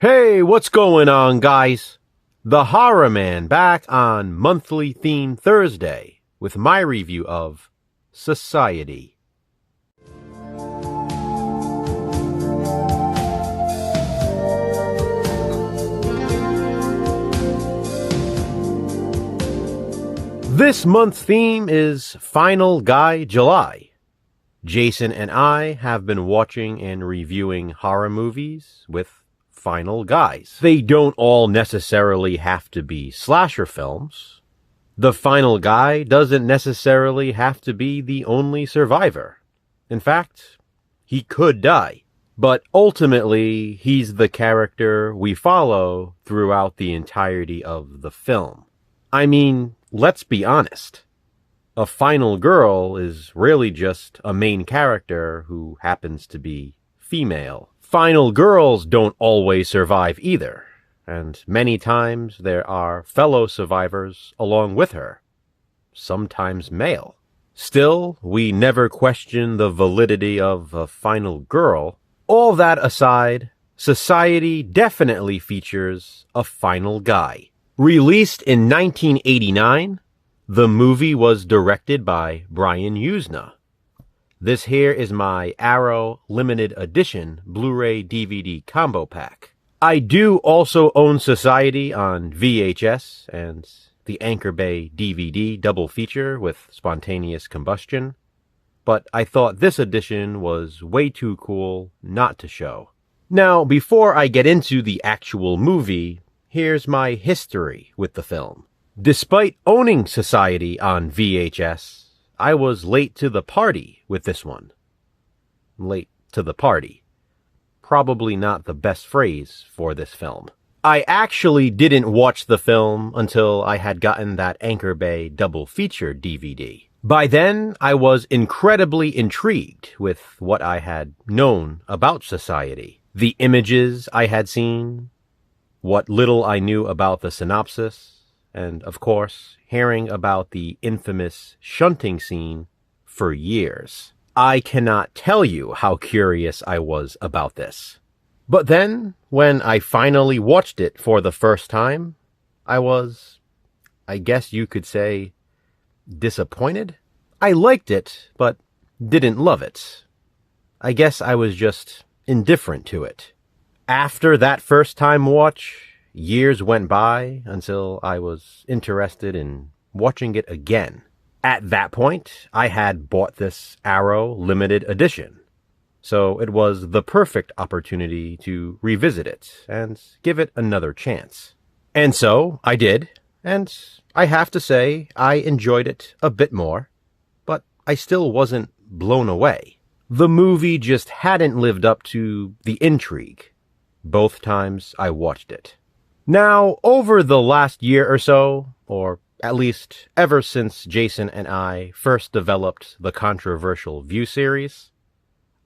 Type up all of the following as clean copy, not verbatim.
Hey, what's going on, guys? The Horror Man back on Monthly Theme Thursday with my review of Society. This month's theme is Final Guy July. Jason and I have been watching and reviewing horror movies with final guys. They don't all necessarily have to be slasher films. The final guy doesn't necessarily have to be the only survivor. In fact, he could die. But ultimately, he's the character we follow throughout the entirety of the film. I mean, let's be honest. A final girl is really just a main character who happens to be female. Final girls don't always survive either, and many times there are fellow survivors along with her, sometimes male. Still, we never question the validity of a final girl. All that aside, Society definitely features a final guy. Released in 1989, the movie was directed by Brian Yuzna. This here is my Arrow limited edition Blu-ray DVD combo pack. I do also own Society on VHS and the Anchor Bay DVD double feature with Spontaneous Combustion, but I thought this edition was way too cool not to show. Now, before I get into the actual movie, here's my history with the film. Despite owning Society on VHS, I was late to the party with this one. Late to the party. Probably not the best phrase for this film. I actually didn't watch the film until I had gotten that Anchor Bay double feature DVD. By then, I was incredibly intrigued with what I had known about Society. The images I had seen, what little I knew about the synopsis, and of course, hearing about the infamous shunting scene for years. I cannot tell you how curious I was about this. But then, when I finally watched it for the first time, I was, I guess you could say, disappointed. I liked it, but didn't love it. I guess I was just indifferent to it. After that first time watch, years went by until I was interested in watching it again. At that point, I had bought this Arrow limited edition, so it was the perfect opportunity to revisit it and give it another chance. And so I did, and I have to say I enjoyed it a bit more, but I still wasn't blown away. The movie just hadn't lived up to the intrigue both times I watched it. Now, over the last year or so, or at least ever since Jason and I first developed the Controversial View series,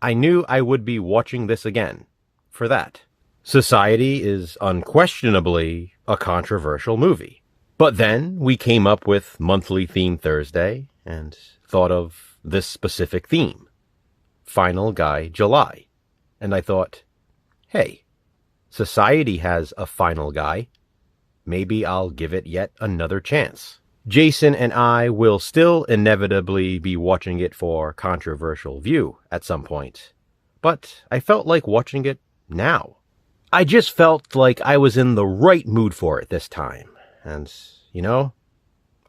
I knew I would be watching this again for that. Society is unquestionably a controversial movie. But then we came up with Monthly Theme Thursday and thought of this specific theme, Final Guy July. And I thought, hey, Society has a final guy. Maybe I'll give it yet another chance. Jason and I will still inevitably be watching it for Controversial View at some point, but I felt like watching it now. I just felt like I was in the right mood for it this time, and, you know,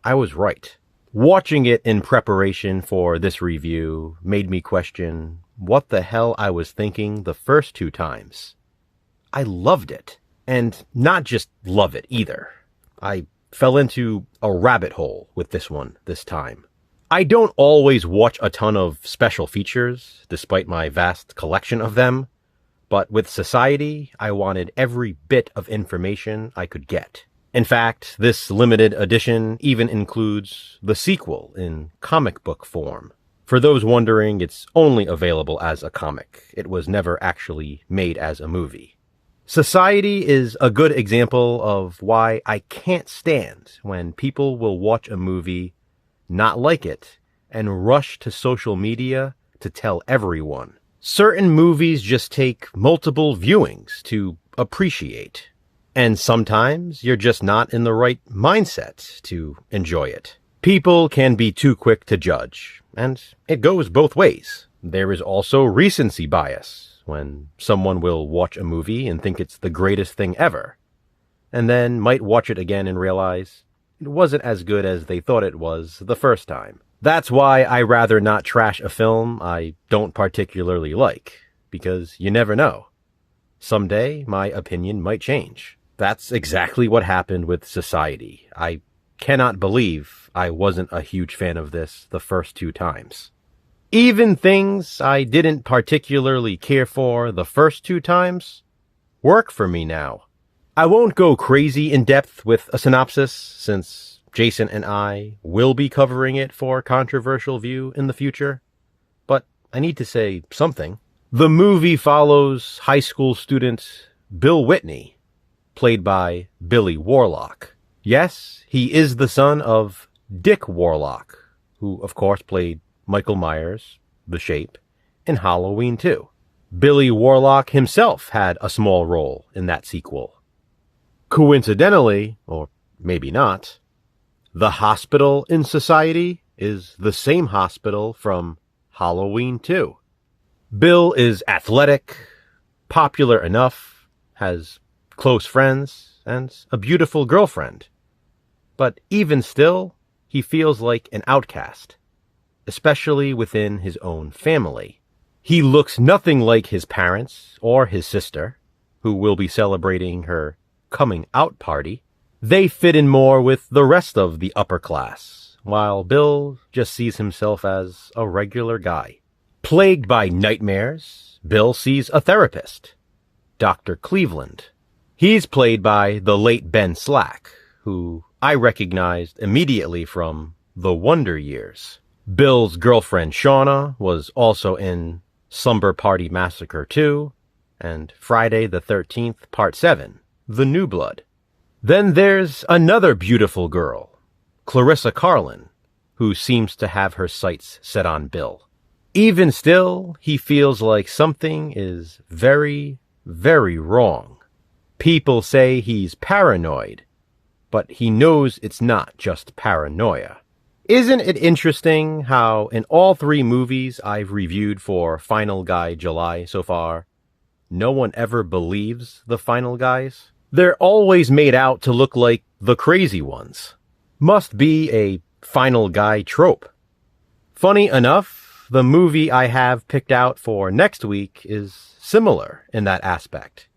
I was right. Watching it in preparation for this review made me question what the hell I was thinking the first two times. I loved it. And not just love it either. I fell into a rabbit hole with this one this time. I don't always watch a ton of special features, despite my vast collection of them. But with Society, I wanted every bit of information I could get. In fact, this limited edition even includes the sequel in comic book form. For those wondering, it's only available as a comic. It was never actually made as a movie. Society is a good example of why I can't stand when people will watch a movie, not like it, and rush to social media to tell everyone. Certain movies just take multiple viewings to appreciate. And sometimes you're just not in the right mindset to enjoy it. People can be too quick to judge, and it goes both ways. There is also recency bias, when someone will watch a movie and think it's the greatest thing ever, and then might watch it again and realize it wasn't as good as they thought it was the first time. That's why I rather not trash a film I don't particularly like, because you never know. Someday, my opinion might change. That's exactly what happened with Society. I cannot believe I wasn't a huge fan of this the first 2 times. Even things I didn't particularly care for the first 2 times work for me now. I won't go crazy in depth with a synopsis, since Jason and I will be covering it for Controversial View in the future, but I need to say something. The movie follows high school student Bill Whitney, played by Billy Warlock. Yes, he is the son of Dick Warlock, who of course played Michael Myers, The Shape, in Halloween 2. Billy Warlock himself had a small role in that sequel. Coincidentally, or maybe not, the hospital in Society is the same hospital from Halloween 2. Bill is athletic, popular enough, has close friends, and a beautiful girlfriend. But even still, he feels like an outcast, especially within his own family. He looks nothing like his parents or his sister, who will be celebrating her coming out party. They fit in more with the rest of the upper class, while Bill just sees himself as a regular guy. Plagued by nightmares, Bill sees a therapist, Dr. Cleveland. He's played by the late Ben Slack, who I recognized immediately from The Wonder Years. Bill's girlfriend Shauna was also in Slumber Party Massacre 2 and Friday the 13th Part 7, The New Blood. Then there's another beautiful girl, Clarissa Carlin, who seems to have her sights set on Bill. Even still, he feels like something is very, very wrong. People say he's paranoid, but he knows it's not just paranoia. Isn't it interesting how in all 3 movies I've reviewed for Final Guy July so far, no one ever believes the final guys? They're always made out to look like the crazy ones. Must be a final guy trope. Funny enough, the movie I have picked out for next week is similar in that aspect.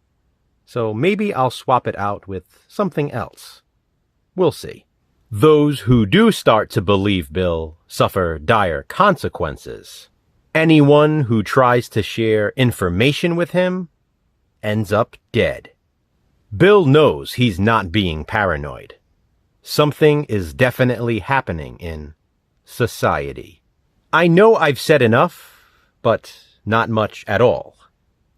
So maybe I'll swap it out with something else. We'll see. Those who do start to believe Bill suffer dire consequences. Anyone who tries to share information with him ends up dead. Bill knows he's not being paranoid. Something is definitely happening in Society. I know I've said enough, but not much at all.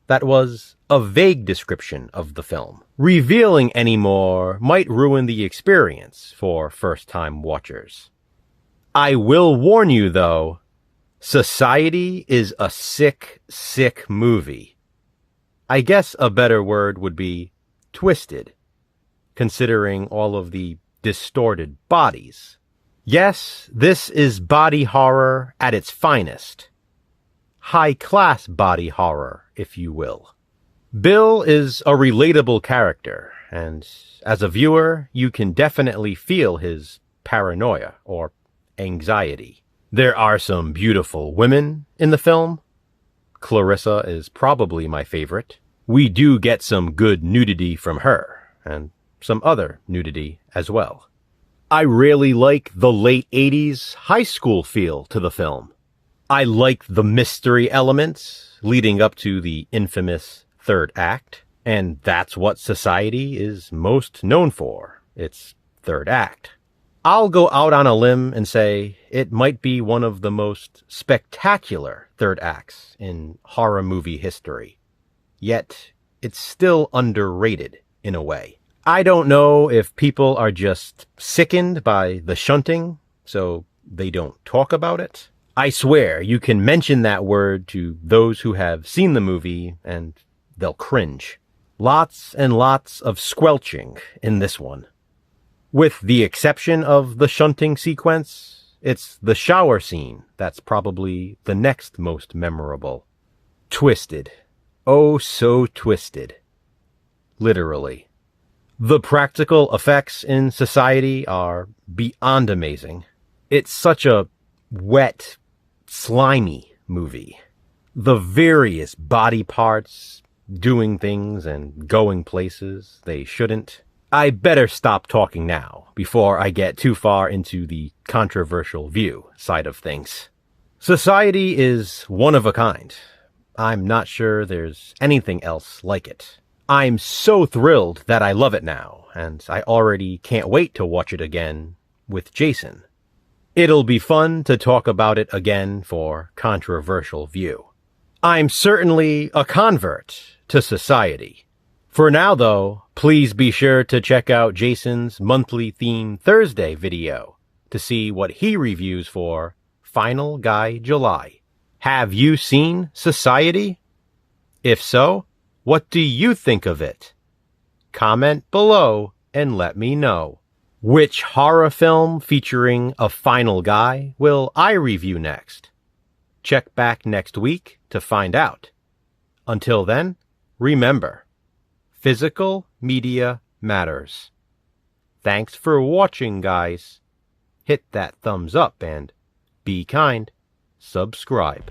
That was a vague description of the film. Revealing any more might ruin the experience for first-time watchers. I will warn you, though, Society is a sick, sick movie. I guess a better word would be twisted, considering all of the distorted bodies. Yes, this is body horror at its finest. High-class body horror, if you will. Bill is a relatable character, and as a viewer, you can definitely feel his paranoia or anxiety. There are some beautiful women in the film. Clarissa is probably my favorite. We do get some good nudity from her, and some other nudity as well. I really like the late 80s high school feel to the film. I like the mystery elements leading up to the infamous third act, and that's what Society is most known for, its third act. I'll go out on a limb and say it might be one of the most spectacular third acts in horror movie history. Yet, it's still underrated in a way. I don't know if people are just sickened by the shunting, so they don't talk about it. I swear you can mention that word to those who have seen the movie and they'll cringe. Lots and lots of squelching in this one. With the exception of the shunting sequence, it's the shower scene that's probably the next most memorable. Twisted. Oh, so twisted. Literally. The practical effects in Society are beyond amazing. It's such a wet, slimy movie. The various body parts doing things and going places they shouldn't. I better stop talking now before I get too far into the controversial view side of things. Society is one of a kind. I'm not sure there's anything else like it. I'm so thrilled that I love it now, and I already can't wait to watch it again with Jason. It'll be fun to talk about it again for controversial view. I'm certainly a convert to Society. For now, though, please be sure to check out Jason's monthly theme Thursday video to see what he reviews for Final Guy July. Have you seen Society? If so, what do you think of it? Comment below and let me know. Which horror film featuring a final guy will I review next? Check back next week to find out. Until then, remember, physical media matters. Thanks for watching, guys. Hit that thumbs up and be kind. Subscribe.